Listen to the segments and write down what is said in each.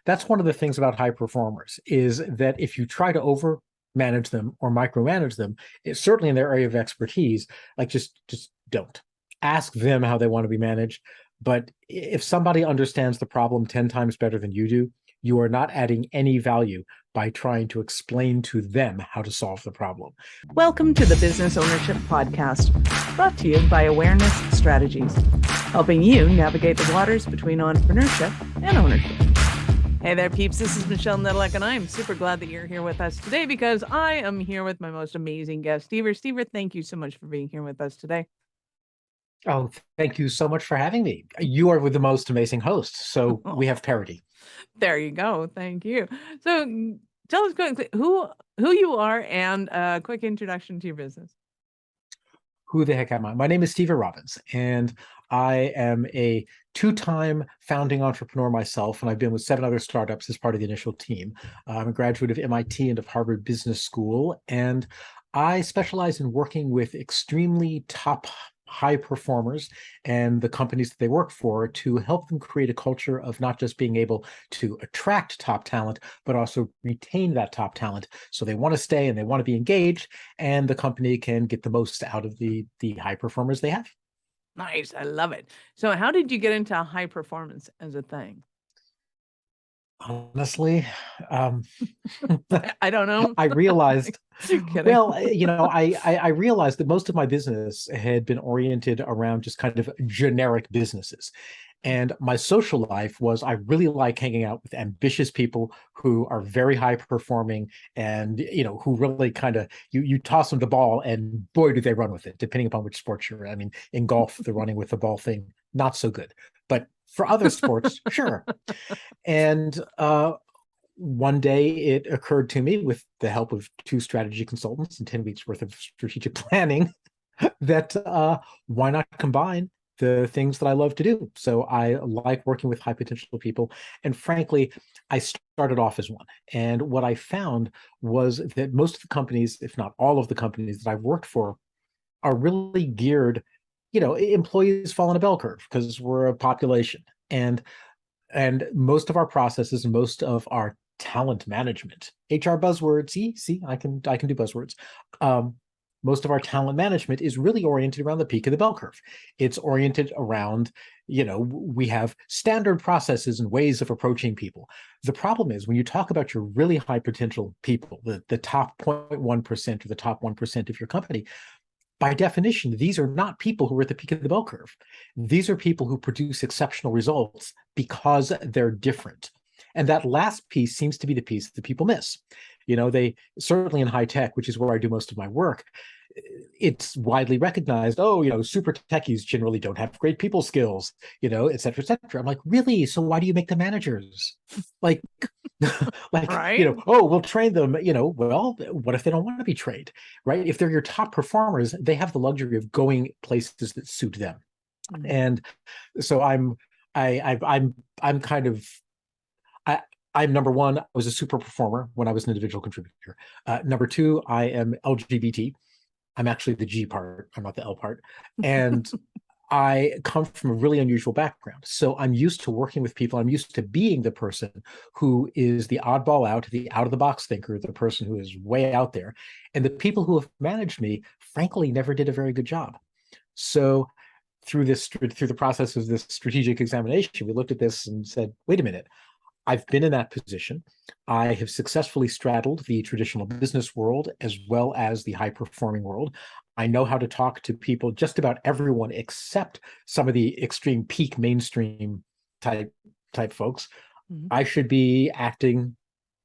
that's one of the things about high performers is that if you try to over manage them or micromanage them, it's certainly in their area of expertise, like just don't. Ask them how they want to be managed. But if somebody understands the problem 10 times better than you do, you are not adding any value by trying to explain to them how to solve the problem. Welcome to the Business Ownership Podcast, brought to you by Awareness Strategies, helping you navigate the waters between entrepreneurship and ownership. Hey there, peeps. This is Michelle Nedelec, and I am super glad that you're here with us today because I am here with my most amazing guest, Stever. Stever, thank you so much for being here with us today. Oh, thank you so much for having me. You are with the most amazing hosts, so we have parity. There you go. Thank you. So tell us quickly who you are and a quick introduction to your business. Who the heck am I? My name is Stever Robbins, and I am a two-time founding entrepreneur myself, and I've been with 7 other startups as part of the initial team. I'm a graduate of MIT and of Harvard Business School, and I specialize in working with extremely top high performers and the companies that they work for to help them create a culture of not just being able to attract top talent, but also retain that top talent. So they want to stay and they want to be engaged, and the company can get the most out of the high performers they have. Nice. I love it. So how did you get into high performance as a thing? Honestly, I don't know. I realized, Kidding. well, I realized that most of my business had been oriented around just kind of generic businesses. And my social life was, I really like hanging out with ambitious people who are very high performing and, who really kind of, you toss them the ball and boy, do they run with it, depending upon which sport you're in. I mean, in golf, the running with the ball thing, not so good. But for other sports, sure. And one day it occurred to me, with the help of 2 strategy consultants and 10 weeks worth of strategic planning, that why not combine the things that I love to do? So I like working with high potential people. And frankly, I started off as one. And what I found was that most of the companies, if not all of the companies that I've worked for, are really geared, employees fall in a bell curve because we're a population. And most of our processes and most of our talent management, HR buzzwords, see, I can do buzzwords. Most of our talent management is really oriented around the peak of the bell curve. It's oriented around, we have standard processes and ways of approaching people. The problem is when you talk about your really high potential people, the top 0.1% or the top 1% of your company, by definition, these are not people who are at the peak of the bell curve. These are people who produce exceptional results because they're different. And that last piece seems to be the piece that people miss. They certainly in high tech, which is where I do most of my work, it's widely recognized, super techies generally don't have great people skills, et cetera, et cetera. I'm like, really? So why do you make them managers? Like, Right? We'll train them, well, what if they don't want to be trained, right? If they're your top performers, they have the luxury of going places that suit them. Mm-hmm. And so I'm kind of, I'm number one, I was a super performer when I was an individual contributor. Number 2, I am LGBT. I'm actually the G part. I'm not the L part. And I come from a really unusual background. So I'm used to working with people. I'm used to being the person who is the oddball out, the out-of-the-box thinker, the person who is way out there. And the people who have managed me, frankly, never did a very good job. So through the process of this strategic examination, we looked at this and said, wait a minute. I've been in that position. I have successfully straddled the traditional business world as well as the high-performing world. I know how to talk to people, just about everyone except some of the extreme peak mainstream type folks. Mm-hmm. I should be acting,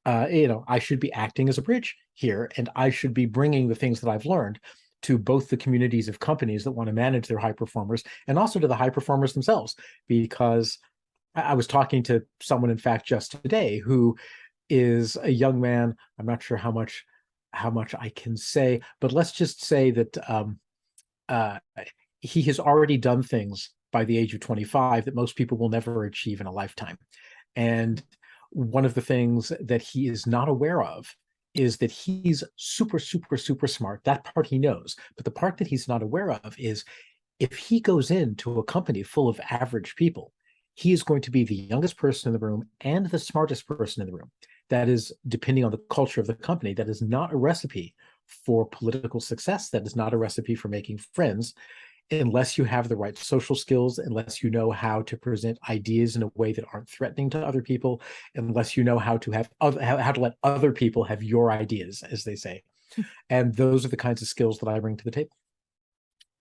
I should be acting as a bridge here, and I should be bringing the things that I've learned to both the communities of companies that want to manage their high performers and also to the high performers themselves, because I was talking to someone, in fact, just today, who is a young man. I'm not sure how much I can say, but let's just say that he has already done things by the age of 25 that most people will never achieve in a lifetime. And one of the things that he is not aware of is that he's super, super, super smart. That part he knows. But the part that he's not aware of is if he goes into a company full of average people, he is going to be the youngest person in the room and the smartest person in the room. That is, depending on the culture of the company, that is not a recipe for political success. That is not a recipe for making friends, unless you have the right social skills, unless you know how to present ideas in a way that aren't threatening to other people, unless you know how to how to let other people have your ideas, as they say. And those are the kinds of skills that I bring to the table.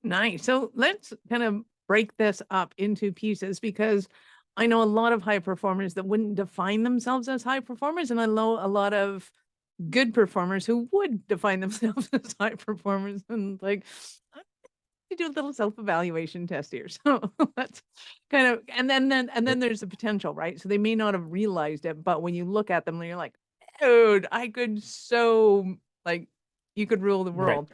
Nice. So let's kind of break this up into pieces, because I know a lot of high performers that wouldn't define themselves as high performers, and I know a lot of good performers who would define themselves as high performers. And like, I do a little self-evaluation test here. So that's kind of, and then there's the potential, right? So they may not have realized it, but when you look at them, you're like, dude, I could so, like, you could rule the Right.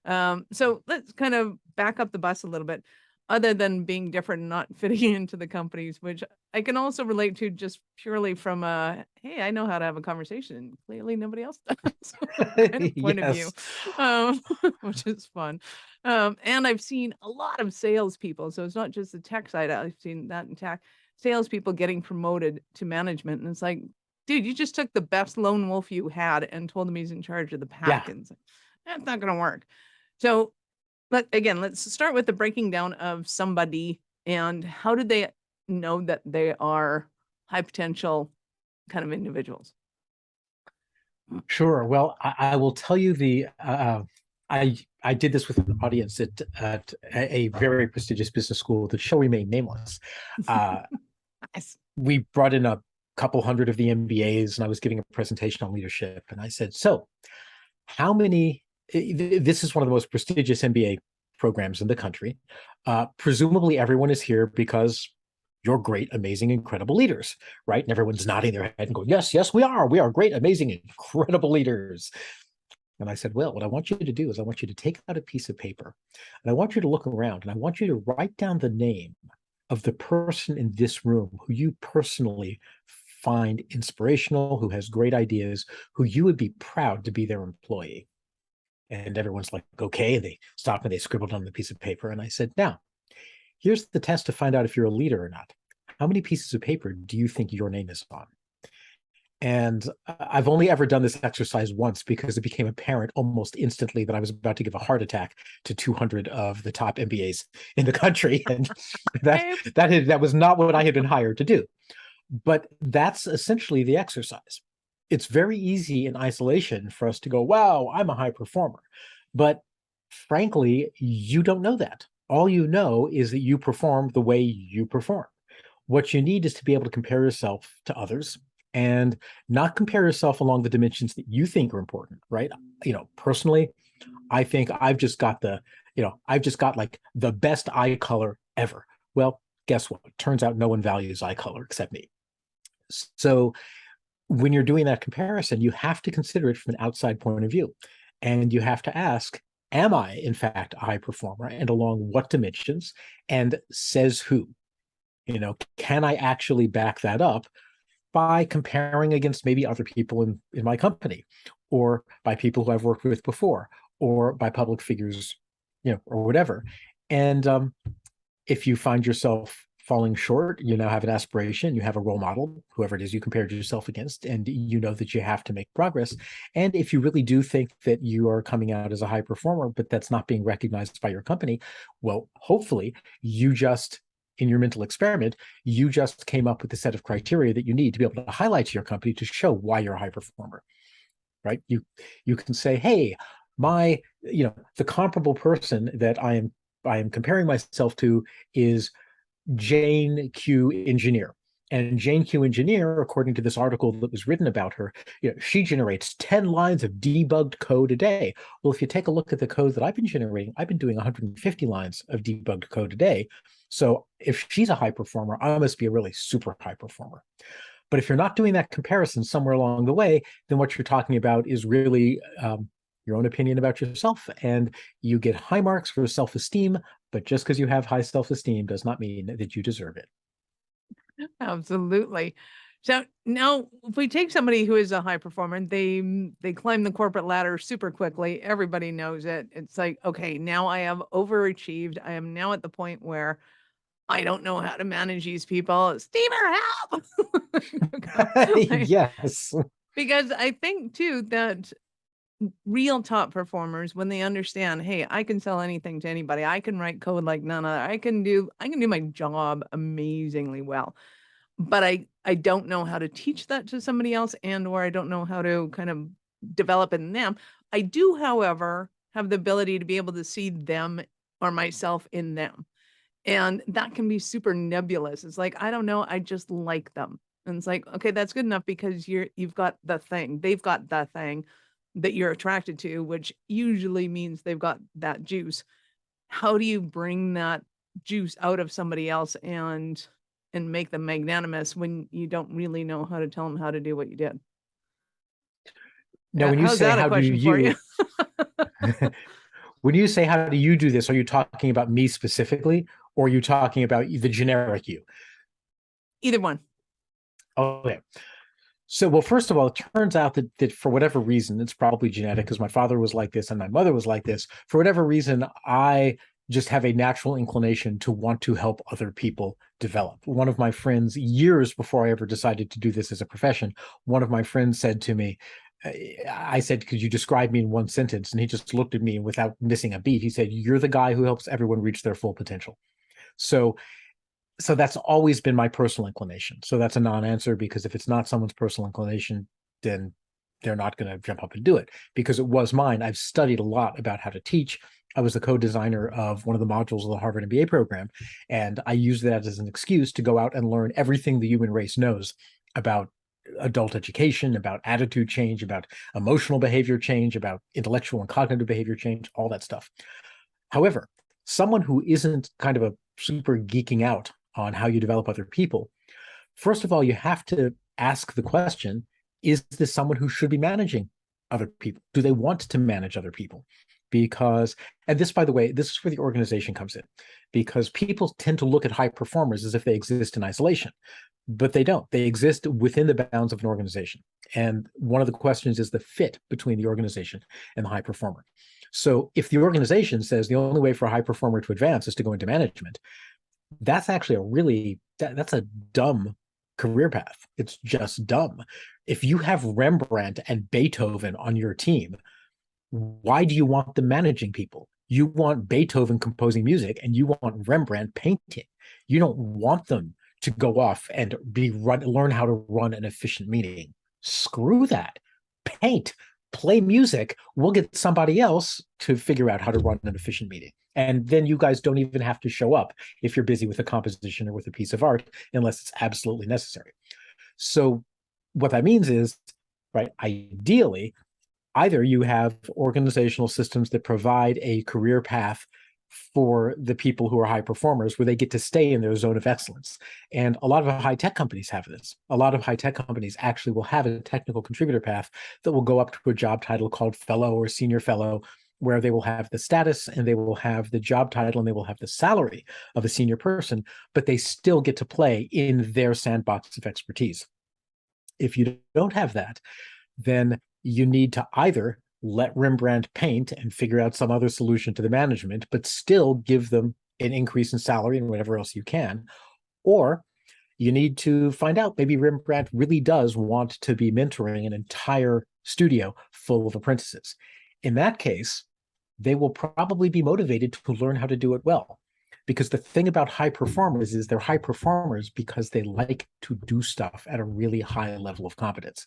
world. So let's kind of back up the bus a little bit. Other than being different and not fitting into the companies, which I can also relate to just purely from hey, I know how to have a conversation. Clearly nobody else does kind of point of view, Yes. which is fun. And I've seen a lot of salespeople. So it's not just the tech side. I've seen that in tech, salespeople getting promoted to management. And it's like, dude, you just took the best lone wolf you had and told him he's in charge of the pack. Yeah. And it's like, that's not going to work. So, but again, let's start with the breaking down of somebody and how do they know that they are high potential kind of individuals? Sure. Well, I will tell you I did this with an audience at a very prestigious business school that shall remain nameless. Uh, Nice. we brought in a couple hundred of the MBAs, and I was giving a presentation on leadership. And I said, so how many, this is one of the most prestigious MBA programs in the country. Presumably everyone is here because you're great, amazing, incredible leaders, right? And everyone's nodding their head and going, yes, yes, we are. We are great, amazing, incredible leaders. And I said, well, what I want you to do is I want you to take out a piece of paper and I want you to look around and I want you to write down the name of the person in this room who you personally find inspirational, who has great ideas, who you would be proud to be their employee. And everyone's like, okay. And they stopped and they scribbled on the piece of paper. And I said, now, here's the test to find out if you're a leader or not. How many pieces of paper do you think your name is on? And I've only ever done this exercise once because it became apparent almost instantly that I was about to give a heart attack to 200 of the top MBAs in the country. And that was not what I had been hired to do. But that's essentially the exercise. It's very easy in isolation for us to go, wow, I'm a high performer. But frankly, you don't know that. All you know is that you perform the way you perform. What you need is to be able to compare yourself to others and not compare yourself along the dimensions that you think are important, right? Personally, I think I've just got like the best eye color ever. Well, guess what? Turns out no one values eye color except me. So when you're doing that comparison, you have to consider it from an outside point of view. And you have to ask, am I, in fact, a high performer? And along what dimensions? And says who? Can I actually back that up by comparing against maybe other people in my company, or by people who I've worked with before, or by public figures, or whatever. And if you find yourself falling short, you now have an aspiration, you have a role model, whoever it is you compared yourself against, and you know that you have to make progress. And if you really do think that you are coming out as a high performer, but that's not being recognized by your company, well, hopefully you just, in your mental experiment, you just came up with the set of criteria that you need to be able to highlight to your company to show why you're a high performer, right? You can say, hey, the comparable person that I am comparing myself to is Jane Q Engineer. And Jane Q Engineer, according to this article that was written about her, she generates 10 lines of debugged code a day. Well, if you take a look at the code that I've been generating, I've been doing 150 lines of debugged code a day. So if she's a high performer, I must be a really super high performer. But if you're not doing that comparison somewhere along the way, then what you're talking about is really your own opinion about yourself. And you get high marks for self-esteem, but just because you have high self-esteem does not mean that you deserve it. Absolutely. So now if we take somebody who is a high performer, they climb the corporate ladder super quickly. Everybody knows it. It's like, okay, now I have overachieved. I am now at the point where I don't know how to manage these people. Stever, help! Yes. Because I think too that real top performers, when they understand, hey, I can sell anything to anybody. I can write code like none other. I can do my job amazingly well. But I don't know how to teach that to somebody else, and or I don't know how to kind of develop in them. I do, however, have the ability to be able to see them or myself in them. And that can be super nebulous. It's like, I don't know, I just like them. And it's like, okay, that's good enough because you've got the thing. They've got the thing that you're attracted to, which usually means they've got that juice. How do you bring that juice out of somebody else and make them magnanimous when you don't really know how to tell them how to do what you did? Now, when you How's say that a how do question for you? you, when you say how do you do this, are you talking about me specifically, or are you talking about the generic you? Either one. Okay. So, well, first of all, it turns out that for whatever reason, it's probably genetic because my father was like this and my mother was like this. For whatever reason, I just have a natural inclination to want to help other people develop. One of my friends, years before I ever decided to do this as a profession, one of my friends said to me, I said, could you describe me in one sentence? And he just looked at me and without missing a beat, he said, you're the guy who helps everyone reach their full potential. So so that's always been my personal inclination. So that's a non-answer because if it's not someone's personal inclination, then they're not going to jump up and do it because it was mine. I've studied a lot about how to teach. I was the co-designer of one of the modules of the Harvard MBA program, and I used that as an excuse to go out and learn everything the human race knows about adult education, about attitude change, about emotional behavior change, about intellectual and cognitive behavior change, all that stuff. However, someone who isn't kind of a super geeking out on how you develop other people, first of all, you have to ask the question, is this someone who should be managing other people? Do they want to manage other people? Because, and this, by the way, this is where the organization comes in, because people tend to look at high performers as if they exist in isolation, but they don't. They exist within the bounds of an organization. And one of the questions is the fit between the organization and the high performer. So if the organization says the only way for a high performer to advance is to go into management, that's actually a really that's a dumb career path. It's just dumb. If you have Rembrandt and Beethoven on your team, why do you want them managing people? You want Beethoven composing music and you want Rembrandt painting. You don't want them to go off and learn how to run an efficient meeting. Screw that. Paint, play music. We'll get somebody else to figure out how to run an efficient meeting. And then you guys don't even have to show up if you're busy with a composition or with a piece of art, unless it's absolutely necessary. So what that means is, right, ideally, either you have organizational systems that provide a career path for the people who are high performers where they get to stay in their zone of excellence. And a lot of high tech companies have this. A lot of high tech companies actually will have a technical contributor path that will go up to a job title called fellow or senior fellow, where they will have the status and they will have the job title and they will have the salary of a senior person, but they still get to play in their sandbox of expertise. If you don't have that, then you need to either let Rembrandt paint and figure out some other solution to the management, but still give them an increase in salary and whatever else you can, or you need to find out maybe Rembrandt really does want to be mentoring an entire studio full of apprentices. In that case, they will probably be motivated to learn how to do it well. Because the thing about high performers is they're high performers because they like to do stuff at a really high level of competence.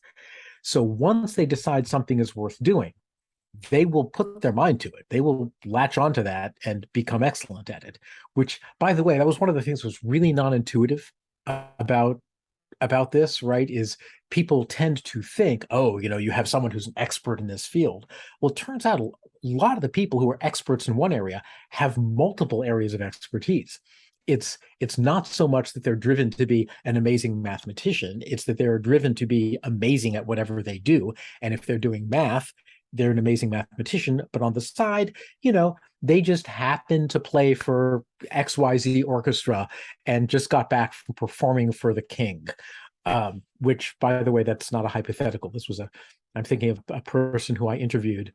So once they decide something is worth doing, they will put their mind to it. They will latch onto that and become excellent at it, which, by the way, that was one of the things that was really non-intuitive about this, right? Is people tend to think, oh, you have someone who's an expert in this field. Well, it turns out a lot of the people who are experts in one area have multiple areas of expertise. It's not so much that they're driven to be an amazing mathematician, it's that they're driven to be amazing at whatever they do. And if they're doing math, they're an amazing mathematician, but on the side, they just happen to play for XYZ orchestra and just got back from performing for the king. Which, by the way, that's not a hypothetical. I'm thinking of a person who I interviewed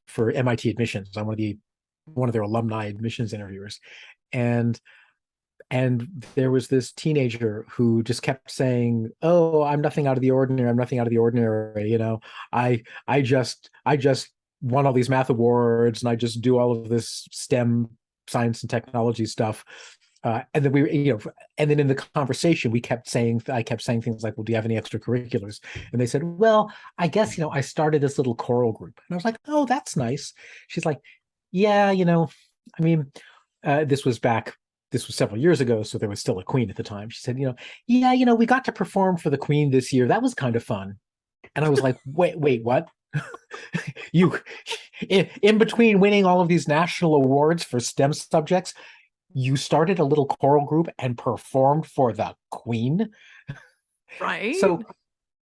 for MIT admissions. I'm one of their alumni admissions interviewers. And And there was this teenager who just kept saying, "Oh, I'm nothing out of the ordinary. I'm nothing out of the ordinary. I just won all these math awards, and I just do all of this STEM science and technology stuff." And then and then in the conversation, I kept saying things like, "Well, do you have any extracurriculars?" And they said, "Well, I guess, I started this little choral group." And I was like, "Oh, that's nice." She's like, "Yeah, I mean, this was several years ago, so there was still a queen at the time." She said, "Yeah, we got to perform for the queen this year. That was kind of fun." And I was like, wait, what? You, in between winning all of these national awards for STEM subjects, you started a little choral group and performed for the queen? Right.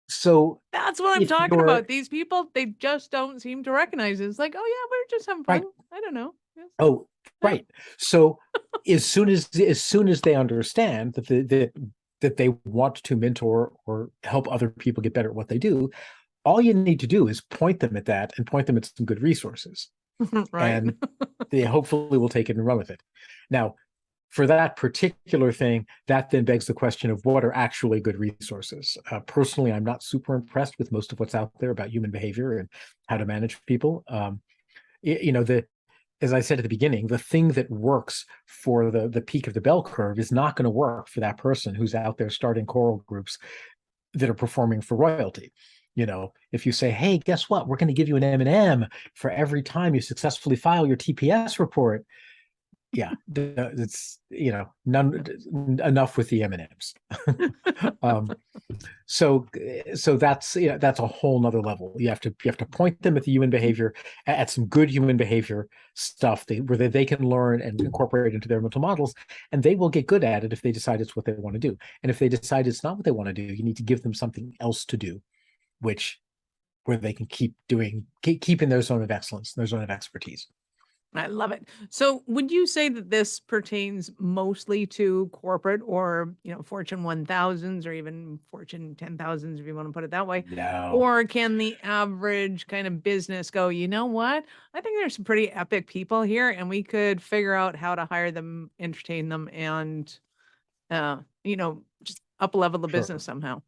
So That's what I'm if talking you're about. These people, they just don't seem to recognize it. It's like, oh yeah, we're just having fun. right, I don't know. Yes. oh, right. So as soon as they understand that they want to mentor or help other people get better at what they do, all you need to do is point them at that and point them at some good resources, Right. and they hopefully will take it and run with it. Now, for that particular thing, that then begs the question of what are actually good resources. Personally, I'm not super impressed with most of what's out there about human behavior and how to manage people. As I said at the beginning, the thing that works for the peak of the bell curve is not going to work for that person who's out there starting choral groups that are performing for royalty. If you say, "Hey, guess what? We're going to give you an M&M for every time you successfully file your TPS report." Yeah, it's none enough with the M&Ms. um, so that's a whole nother level. You have to point them at the human behavior, at some good human behavior stuff where they can learn and incorporate into their mental models, and they will get good at it if they decide it's what they want to do. And if they decide it's not what they want to do, you need to give them something else to do, where they can keep in their zone of excellence, their zone of expertise. I love it. So would you say that this pertains mostly to corporate or, Fortune 1000s or even Fortune 10,000s, if you want to put it that way? No. Or can the average kind of business go, you know what? I think there's some pretty epic people here and we could figure out how to hire them, entertain them, and, just up level the Sure. business somehow.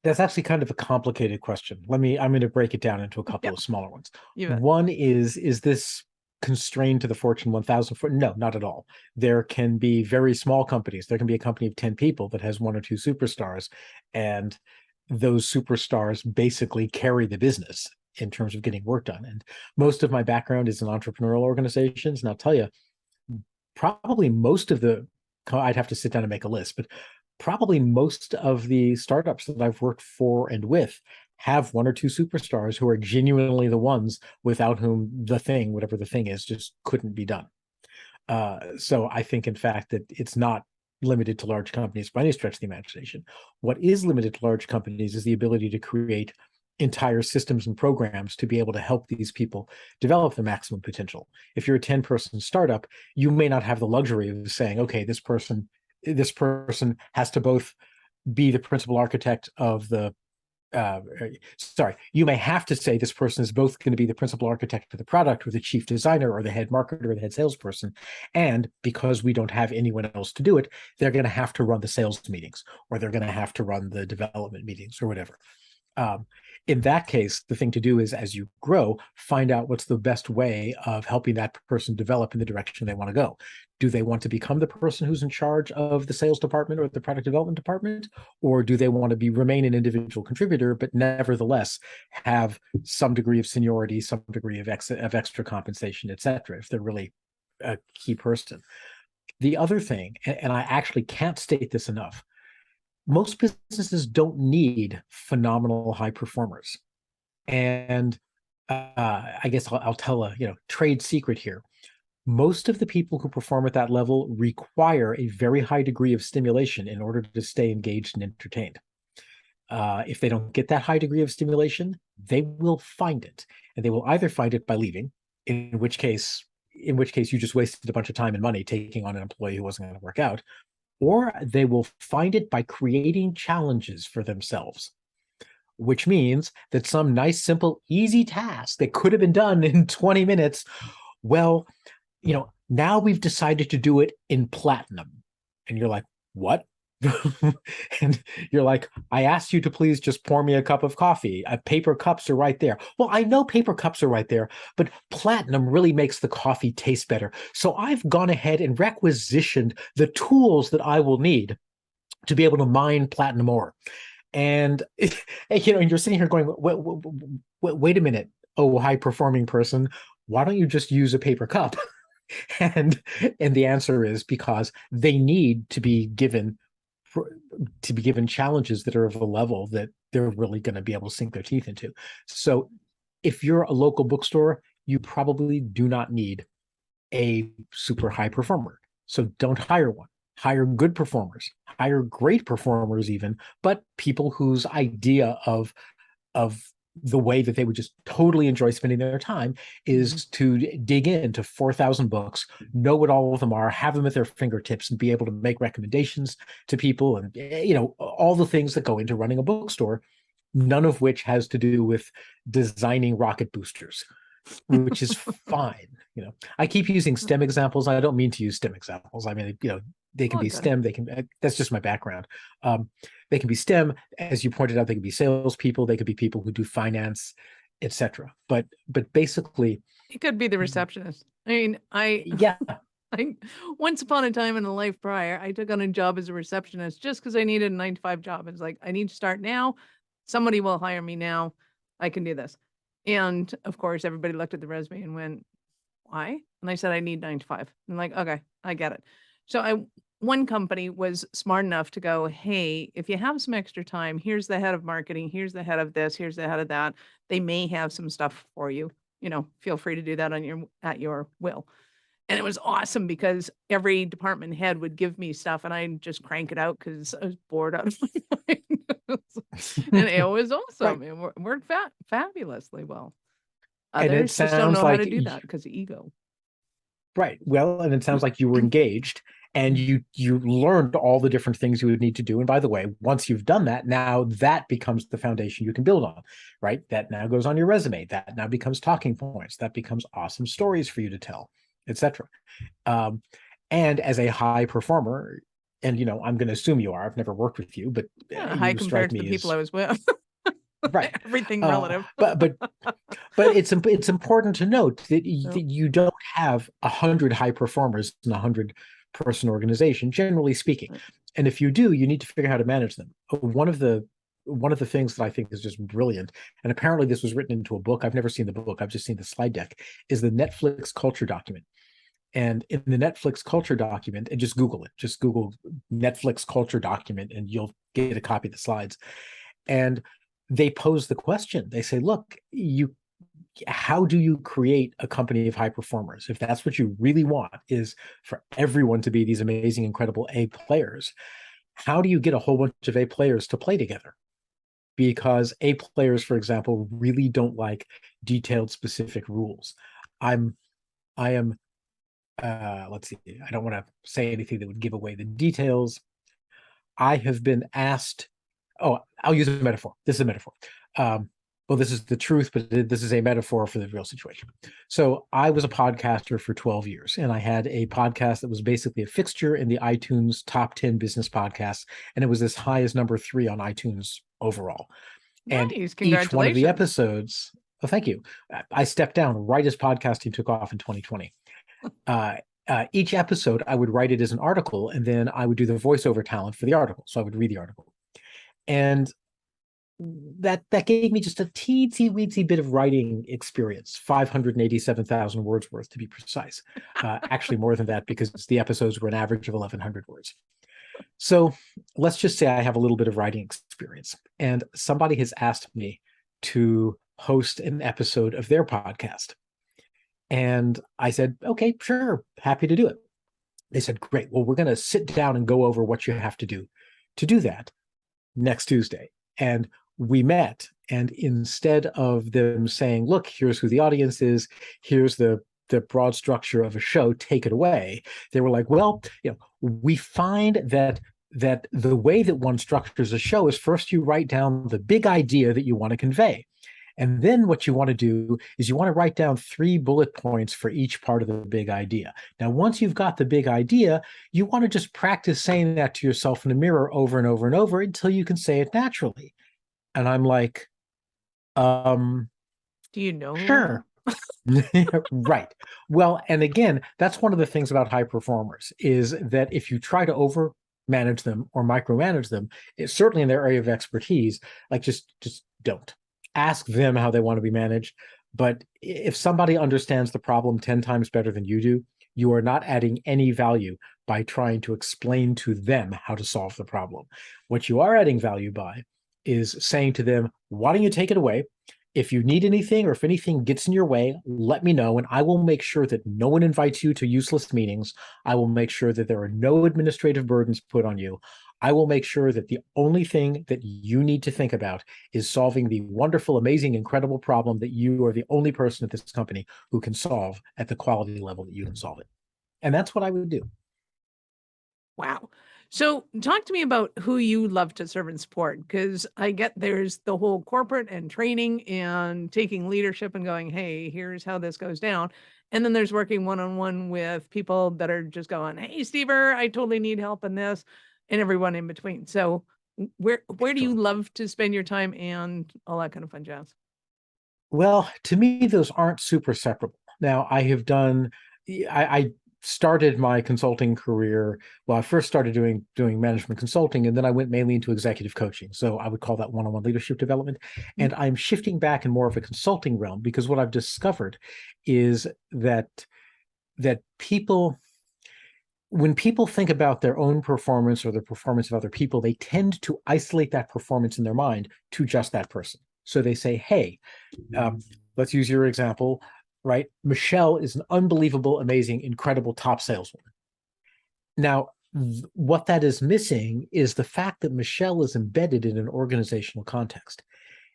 That's actually kind of a complicated question. I'm going to break it down into a couple Yeah, of smaller ones. you bet. One is this constrained to the Fortune 1000? No, not at all. There can be very small companies. There can be a company of 10 people that has one or two superstars, and those superstars basically carry the business in terms of getting work done. And most of my background is in entrepreneurial organizations, and I'll tell you, probably I'd have to sit down and make a list, but probably most of the startups that I've worked for and with have one or two superstars who are genuinely the ones without whom whatever the thing is, just couldn't be done. So I think, in fact, that it's not limited to large companies by any stretch of the imagination. What is limited to large companies is the ability to create entire systems and programs to be able to help these people develop their maximum potential. If you're a 10-person startup, you may not have the luxury of saying, "Okay, this person has to both be the principal architect of the you may have to say this person is both going to be the principal architect of the product or the chief designer or the head marketer or the head salesperson. And because we don't have anyone else to do it, they're going to have to run the sales meetings, or they're going to have to run the development meetings, or whatever." In that case, the thing to do is, as you grow, find out what's the best way of helping that person develop in the direction they want to go. Do they want to become the person who's in charge of the sales department or the product development department? Or do they want to remain an individual contributor, but nevertheless have some degree of seniority, some degree of extra compensation, et cetera, if they're really a key person? The other thing, and I actually can't state this enough, most businesses don't need phenomenal high performers. And I guess I'll tell a trade secret here. Most of the people who perform at that level require a very high degree of stimulation in order to stay engaged and entertained. If they don't get that high degree of stimulation, they will find it, and they will either find it by leaving, in which case you just wasted a bunch of time and money taking on an employee who wasn't going to work out, or they will find it by creating challenges for themselves, which means that some nice, simple, easy task that could have been done in 20 minutes, well, now we've decided to do it in platinum. And you're like, what? And you're like, I asked you to please just pour me a cup of coffee. Paper cups are right there. Well, I know paper cups are right there, but platinum really makes the coffee taste better. So I've gone ahead and requisitioned the tools that I will need to be able to mine platinum ore. And and you're sitting here going, wait a minute, oh, high performing person, why don't you just use a paper cup? And the answer is because they need to be given challenges that are of a level that they're really going to be able to sink their teeth into. So if you're a local bookstore, you probably do not need a super high performer. So don't hire one. Hire good performers, hire great performers even, but people whose idea of the way that they would just totally enjoy spending their time is to dig into 4,000 books, know what all of them are, have them at their fingertips, and be able to make recommendations to people, and all the things that go into running a bookstore, none of which has to do with designing rocket boosters, which is fine. I keep using STEM examples. I don't mean to use STEM examples. I mean, they can be STEM. They can. That's just my background. They can be STEM, as you pointed out. They can be salespeople. They could be people who do finance, etc. But basically, it could be the receptionist. I mean, yeah. Once upon a time in a life prior, I took on a job as a receptionist just because I needed a 9 to 5 job. It's like, I need to start now. Somebody will hire me now. I can do this. And of course, everybody looked at the resume and went, why? And I said, I need 9 to 5. I'm like, okay, I get it. So one company was smart enough to go, hey, if you have some extra time, here's the head of marketing, here's the head of this, here's the head of that. They may have some stuff for you. Feel free to do that at your will. And it was awesome because every department head would give me stuff and I just crank it out because I was bored out of my mind. And it was awesome. Right. It worked fabulously well. Others just don't know how to do that because of ego. Right. Well, and it sounds like you were engaged and you learned all the different things you would need to do. And by the way, once you've done that, now that becomes the foundation you can build on, right? That now goes on your resume. That now becomes talking points. That becomes awesome stories for you to tell, etc. And as a high performer, and I'm going to assume you are. I've never worked with you, but high compared to the people I was with. Right. Everything relative. But it's important to note that you don't have 100 high performers in a 100-person organization, generally speaking. Right. And if you do, you need to figure out how to manage them. One of the things that I think is just brilliant, and apparently this was written into a book. I've never seen the book. I've just seen the slide deck, is the Netflix culture document. And in the Netflix culture document, and just Google it, just Google Netflix culture document, and you'll get a copy of the slides. And they pose the question. They say, look, how do you create a company of high performers? If that's what you really want, is for everyone to be these amazing, incredible A players, how do you get a whole bunch of A players to play together? Because A players, for example, really don't like detailed, specific rules. I am, let's see, I don't want to say anything that would give away the details. I have been asked, I'll use a metaphor. This is a metaphor. Well, this is the truth, but this is a metaphor for the real situation. So I was a podcaster for 12 years, and I had a podcast that was basically a fixture in the iTunes top 10 business podcasts, and it was as high as number 3 on iTunes overall. Nice. And each one of the episodes, thank you. I stepped down right as podcasting took off in 2020. Each episode, I would write it as an article, and then I would do the voiceover talent for the article. So I would read the article. And that gave me just a teensy weensy bit of writing experience, 587,000 words worth to be precise. Actually more than that, because the episodes were an average of 1,100 words. So let's just say I have a little bit of writing experience, and somebody has asked me to host an episode of their podcast. And I said, okay, sure, happy to do it. They said, great. Well, we're going to sit down and go over what you have to do that next Tuesday. And we met, and instead of them saying, look, here's who the audience is, here's the broad structure of a show, take it away, they were like, well, we find that the way that one structures a show is first you write down the big idea that you want to convey. And then what you want to do is you want to write down 3 bullet points for each part of the big idea. Now, once you've got the big idea, you want to just practice saying that to yourself in the mirror over and over and over until you can say it naturally. And I'm like, Do you know who I am? sure. Right. Well, and again, that's one of the things about high performers is that if you try to over manage them or micromanage them, it's certainly in their area of expertise, like just don't. Ask them how they want to be managed. But if somebody understands the problem 10 times better than you do, you are not adding any value by trying to explain to them how to solve the problem. What you are adding value by is saying to them, why don't you take it away? If you need anything or if anything gets in your way, let me know, and I will make sure that no one invites you to useless meetings. I will make sure that there are no administrative burdens put on you. I will make sure that the only thing that you need to think about is solving the wonderful, amazing, incredible problem that you are the only person at this company who can solve at the quality level that you can solve it. And that's what I would do. Wow. So talk to me about who you love to serve and support, because I get there's the whole corporate and training and taking leadership and going, hey, here's how this goes down. And then there's working one-on-one with people that are just going, hey, Stever, I totally need help in this, and everyone in between. So where do you love to spend your time and all that kind of fun jazz? Well, to me, those aren't super separable. Now, I started my consulting career. Well, I first started doing management consulting, and then I went mainly into executive coaching. So I would call that one-on-one leadership development. And I'm shifting back in more of a consulting realm because what I've discovered is that people, when people think about their own performance or the performance of other people, they tend to isolate that performance in their mind to just that person. So they say, hey, let's use your example, right? Michelle is an unbelievable, amazing, incredible top saleswoman. Now, what that is missing is the fact that Michelle is embedded in an organizational context.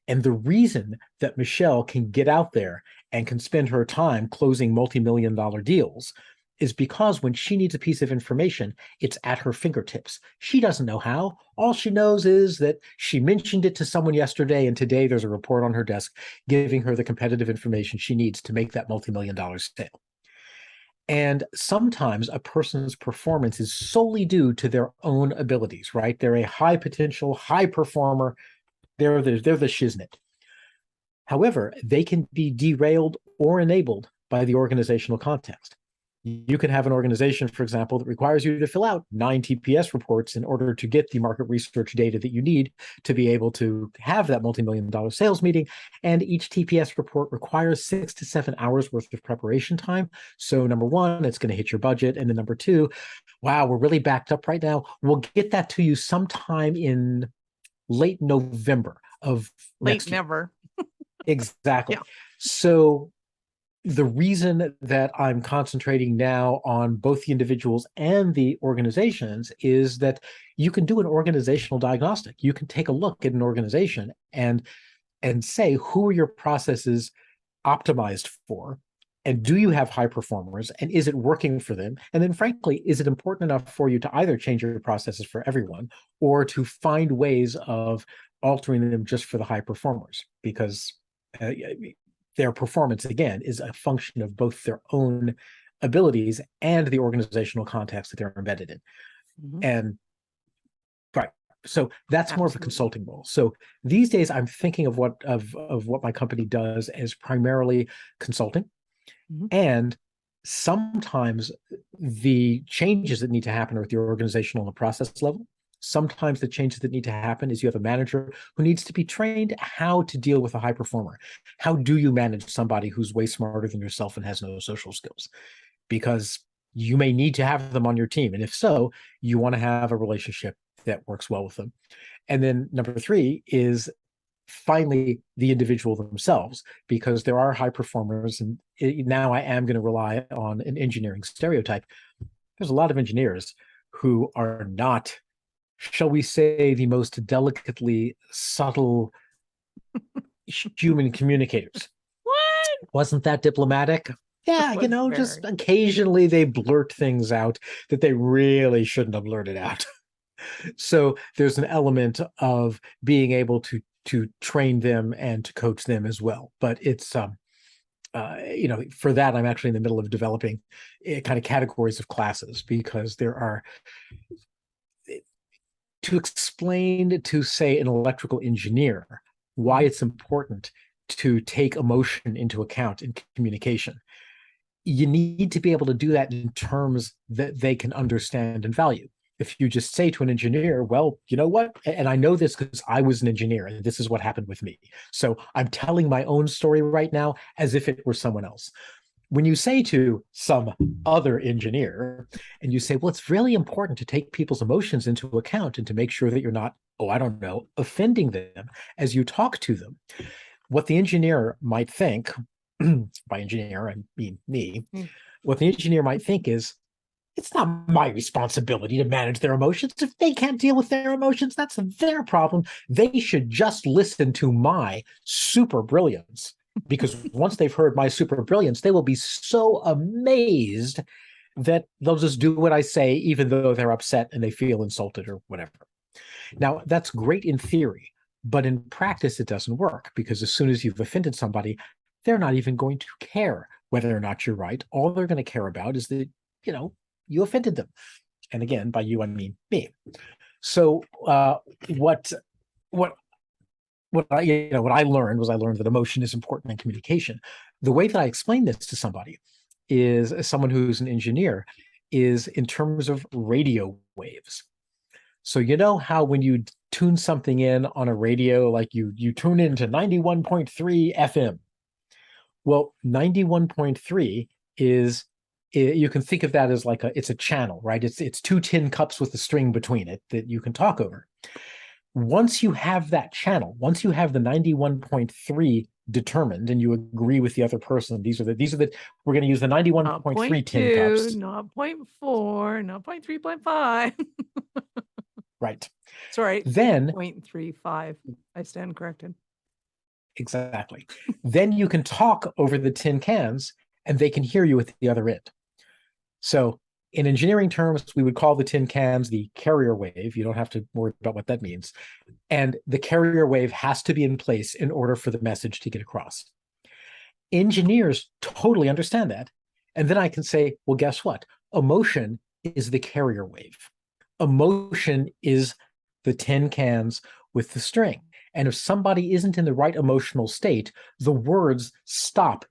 And the reason that Michelle can get out there and can spend her time closing multi-million-dollar deals is because when she needs a piece of information, it's at her fingertips. She doesn't know how. All she knows is that she mentioned it to someone yesterday, and today there's a report on her desk giving her the competitive information she needs to make that multi-million-dollar sale. And sometimes a person's performance is solely due to their own abilities, right? They're a high potential, high performer. They're the shiznit. However, they can be derailed or enabled by the organizational context. You can have an organization, for example, that requires you to fill out 9 TPS reports in order to get the market research data that you need to be able to have that multi-million-dollar sales meeting. And each TPS report requires 6 to 7 hours worth of preparation time. So number one, it's going to hit your budget. And then number two, wow, we're really backed up right now. We'll get that to you sometime in late November of next year. Never. Exactly. Yeah. So the reason that I'm concentrating now on both the individuals and the organizations is that you can do an organizational diagnostic. You can take a look at an organization and say, who are your processes optimized for? And do you have high performers? And is it working for them? And then frankly, is it important enough for you to either change your processes for everyone or to find ways of altering them just for the high performers? Because their performance, again, is a function of both their own abilities and the organizational context that they're embedded in. And right, so that's more of a consulting role. So these days, I'm thinking of what my company does as primarily consulting, and sometimes the changes that need to happen are at the organizational and the process level. Sometimes the changes that need to happen is you have a manager who needs to be trained how to deal with a high performer. How do you manage somebody who's way smarter than yourself and has no social skills? Because you may need to have them on your team. And if so, you want to have a relationship that works well with them. And then number three is finally the individual themselves, because there are high performers. And now I am going to rely on an engineering stereotype. There's a lot of engineers who are not, shall we say, the most delicately subtle human communicators. What? Wasn't that diplomatic? Yeah, just occasionally they blurt things out that they really shouldn't have blurted out. So there's an element of being able to train them and to coach them as well. But it's for that, I'm actually in the middle of developing kind of categories of classes, because there are, to explain to, say, an electrical engineer why it's important to take emotion into account in communication. You need to be able to do that in terms that they can understand and value. If you just say to an engineer, well, you know what? And I know this because I was an engineer and this is what happened with me. So I'm telling my own story right now as if it were someone else. When you say to some other engineer and you say, well, it's really important to take people's emotions into account and to make sure that you're not, offending them as you talk to them. What the engineer might think, by engineer, I mean me, what the engineer might think is, it's not my responsibility to manage their emotions. If they can't deal with their emotions, that's their problem. They should just listen to my super brilliance, because once they've heard my super brilliance, they will be so amazed that they'll just do what I say, even though they're upset and they feel insulted or whatever. Now, that's great in theory, but in practice, it doesn't work, because as soon as you've offended somebody, they're not even going to care whether or not you're right. All they're going to care about is that, you offended them. And again, by you, I mean me. So what I learned that emotion is important in communication. The way that I explain this to somebody is, as someone who's an engineer, is in terms of radio waves. So you know how when you tune something in on a radio, like you tune into 91.3 FM. Well, 91.3 is, you can think of that as like it's a channel, right? It's two tin cups with a string between it that you can talk over. Once you have that channel, once you have the 91.3 determined and you agree with the other person, these are the we're going to use the 91.3 tin cups. Not 0.4, not 0.3.5. Right. Sorry, Then 0.35. I stand corrected. Exactly. Then you can talk over the tin cans and they can hear you at the other end. So in engineering terms, we would call the tin cans the carrier wave. You don't have to worry about what that means. And the carrier wave has to be in place in order for the message to get across. Engineers totally understand that. And then I can say, well, guess what? Emotion is the carrier wave. Emotion is the tin cans with the string. And if somebody isn't in the right emotional state, the words stop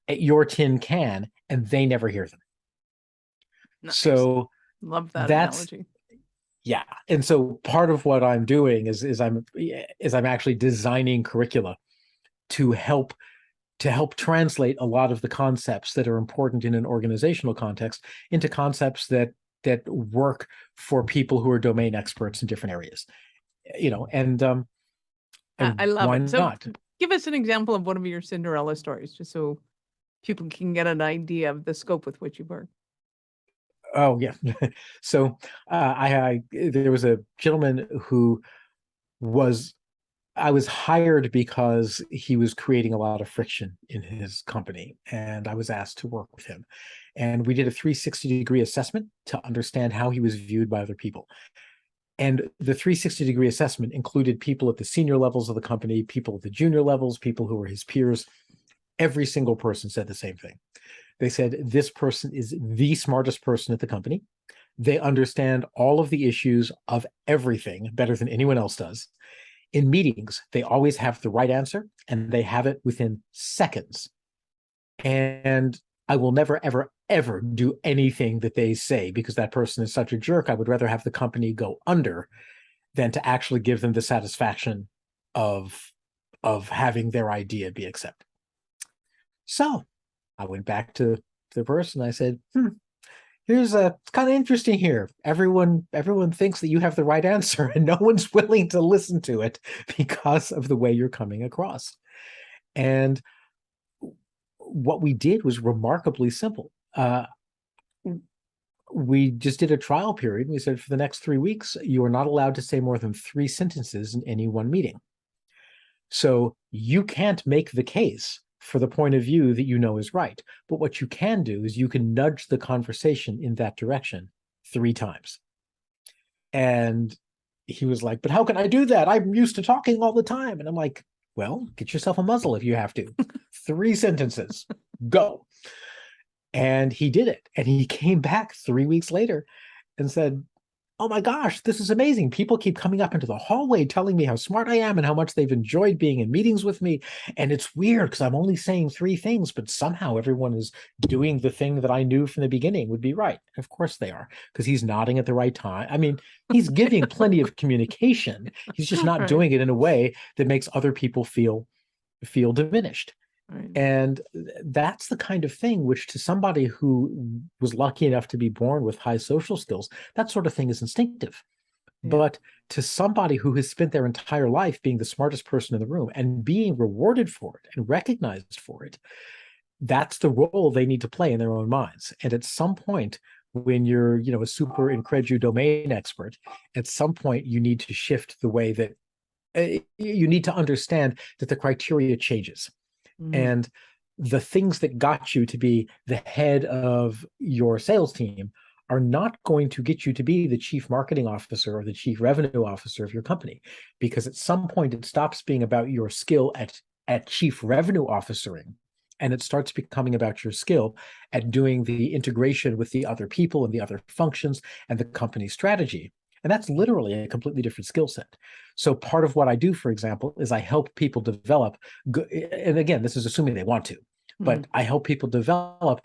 at your tin can and they never hear them. Nice. So love that analogy. Yeah. And so part of what I'm doing is I'm actually designing curricula to help translate a lot of the concepts that are important in an organizational context into concepts that work for people who are domain experts in different areas. I love why it. So not? Give us an example of one of your Cinderella stories, just so people can get an idea of the scope with which you work. Oh yeah. So there was a gentleman who I was hired because he was creating a lot of friction in his company, and I was asked to work with him. And we did a 360-degree assessment to understand how he was viewed by other people. And the 360-degree assessment included people at the senior levels of the company, people at the junior levels, people who were his peers. Every single person said the same thing. They said, this person is the smartest person at the company. They understand all of the issues of everything better than anyone else does. In meetings, they always have the right answer, and they have it within seconds. And I will never, ever, ever do anything that they say because that person is such a jerk. I would rather have the company go under than to actually give them the satisfaction of having their idea be accepted. So I went back to the person. I said, it's kind of interesting here. Everyone thinks that you have the right answer and no one's willing to listen to it because of the way you're coming across. And what we did was remarkably simple. We just did a trial period. We said, for the next 3 weeks, you are not allowed to say more than 3 sentences in any one meeting. So you can't make the case for the point of view that you know is right. But what you can do is you can nudge the conversation in that direction 3 times. And he was like, but how can I do that? I'm used to talking all the time. And I'm like, well, get yourself a muzzle if you have to. 3 sentences, go. And he did it. And he came back 3 weeks later and said, oh my gosh, this is amazing. People keep coming up into the hallway telling me how smart I am and how much they've enjoyed being in meetings with me. And it's weird because I'm only saying 3 things, but somehow everyone is doing the thing that I knew from the beginning would be right. Of course they are, because he's nodding at the right time. I mean, he's giving plenty of communication. He's just not Right. doing it in a way that makes other people feel diminished. Right. And that's the kind of thing which, to somebody who was lucky enough to be born with high social skills, that sort of thing is instinctive. Yeah. But to somebody who has spent their entire life being the smartest person in the room and being rewarded for it and recognized for it, that's the role they need to play in their own minds. And at some point, when you're, a super incredu domain expert, at some point you need to shift the way that you need to understand that the criteria changes. And the things that got you to be the head of your sales team are not going to get you to be the chief marketing officer or the chief revenue officer of your company, because at some point it stops being about your skill at chief revenue officering, and it starts becoming about your skill at doing the integration with the other people and the other functions and the company strategy. And that's literally a completely different skill set. So part of what I do, for example, is I help people develop, and again, this is assuming they want to, but I help people develop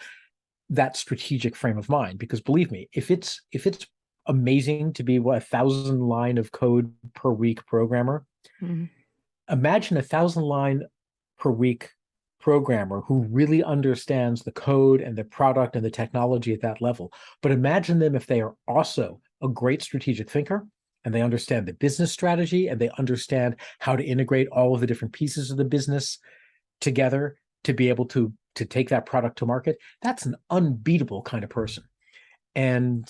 that strategic frame of mind. Because believe me, if it's amazing to be a 1,000-line of code per week programmer, imagine a 1,000-line per week programmer who really understands the code and the product and the technology at that level. But imagine them if they are also a great strategic thinker, and they understand the business strategy, and they understand how to integrate all of the different pieces of the business together to be able to take that product to market. That's an unbeatable kind of person. And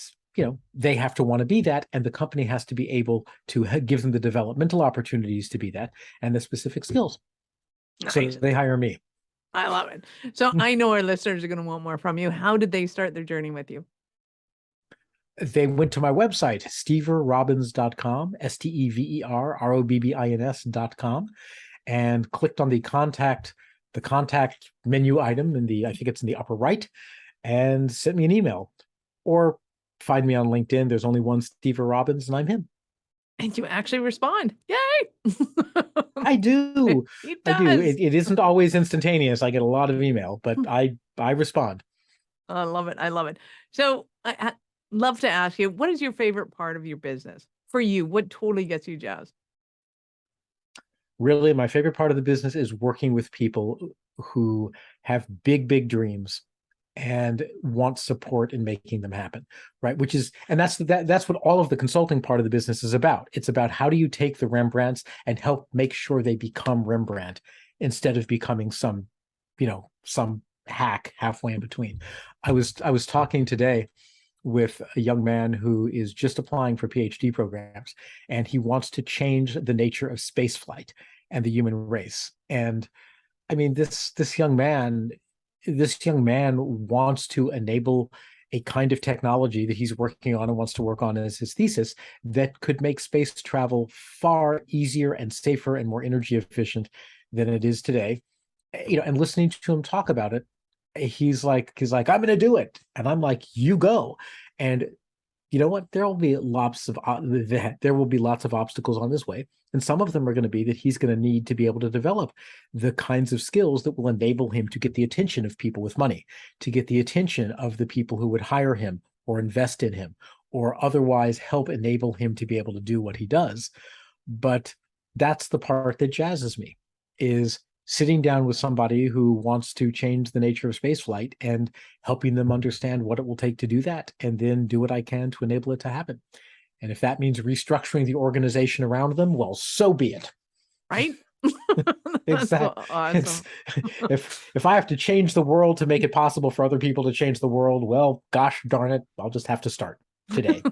they have to want to be that, and the company has to be able to give them the developmental opportunities to be that and the specific skills. Nice. So they hire me. I love it. So I know our listeners are going to want more from you. How did they start their journey with you? They went to my website, steverrobbins.com, STEVERROBBINS.com, and clicked on the contact menu item I think it's in the upper right, and sent me an email. Or find me on LinkedIn. There's only one Stever Robbins, and I'm him. And you actually respond. Yay! I do. I do. It isn't always instantaneous. I get a lot of email, but I respond. I love it. I love it. So I love to ask you, what is your favorite part of your business? For you, what totally gets you jazzed? Really, my favorite part of the business is working with people who have big, big dreams and want support in making them happen, right? That's what all of the consulting part of the business is about. It's about, how do you take the Rembrandts and help make sure they become Rembrandt instead of becoming some hack halfway in between. I was talking today with a young man who is just applying for PhD programs, and he wants to change the nature of space flight and the human race. And I mean, this young man wants to enable a kind of technology that he's working on and wants to work on as his thesis that could make space travel far easier and safer and more energy efficient than it is today. And listening to him talk about it, he's like, I'm going to do it. And I'm like, you go. And you know what? There will be lots of obstacles on his way. And some of them are going to be that he's going to need to be able to develop the kinds of skills that will enable him to get the attention of people with money, to get the attention of the people who would hire him or invest in him, or otherwise help enable him to be able to do what he does. But that's the part that jazzes me, is sitting down with somebody who wants to change the nature of spaceflight and helping them understand what it will take to do that, and then do what I can to enable it to happen. And if that means restructuring the organization around them, well, so be it. Right? Exactly. So awesome. If I have to change the world to make it possible for other people to change the world, well, gosh darn it, I'll just have to start today.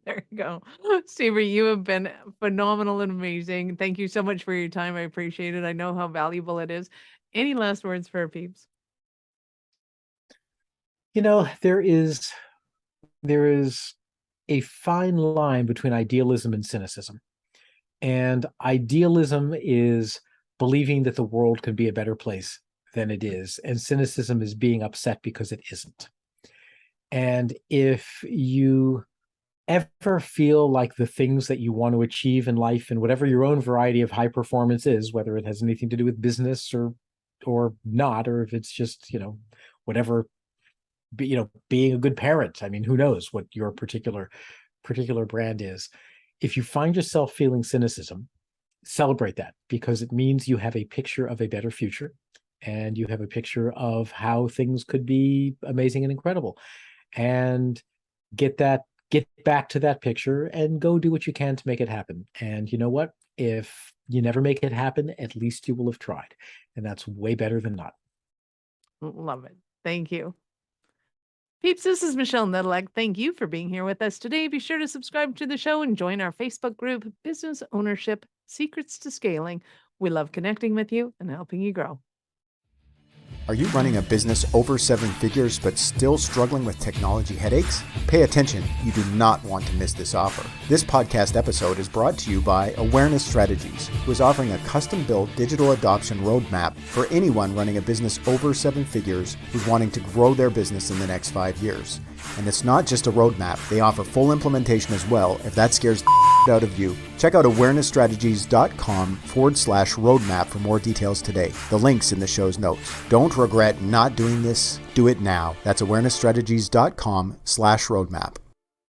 There you go. Stever, you have been phenomenal and amazing. Thank you so much for your time. I appreciate it. I know how valuable it is. Any last words for our peeps? There is a fine line between idealism and cynicism. And idealism is believing that the world can be a better place than it is, and cynicism is being upset because it isn't. And if you ever feel like the things that you want to achieve in life, and whatever your own variety of high performance is, whether it has anything to do with business or not, or if it's just, whatever, being a good parent. I mean, who knows what your particular brand is. If you find yourself feeling cynicism, celebrate that, because it means you have a picture of a better future, and you have a picture of how things could be amazing and incredible. And get back to that picture and go do what you can to make it happen. And you know what? If you never make it happen, at least you will have tried. And that's way better than not. Love it. Thank you. Peeps, this is Michelle Nedelec. Thank you for being here with us today. Be sure to subscribe to the show and join our Facebook group, Business Ownership Secrets to Scaling. We love connecting with you and helping you grow. Are you running a business over 7 figures but still struggling with technology headaches? Pay attention, you do not want to miss this offer. This podcast episode is brought to you by Awareness Strategies, who is offering a custom-built digital adoption roadmap for anyone running a business over 7 figures who's wanting to grow their business in the next 5 years. And it's not just a roadmap, they offer full implementation as well if that scares the out of you. Check out awarenessstrategies.com/roadmap for more details today. The link's in the show's notes. Don't regret not doing this. Do it now. That's awarenessstrategies.com/roadmap.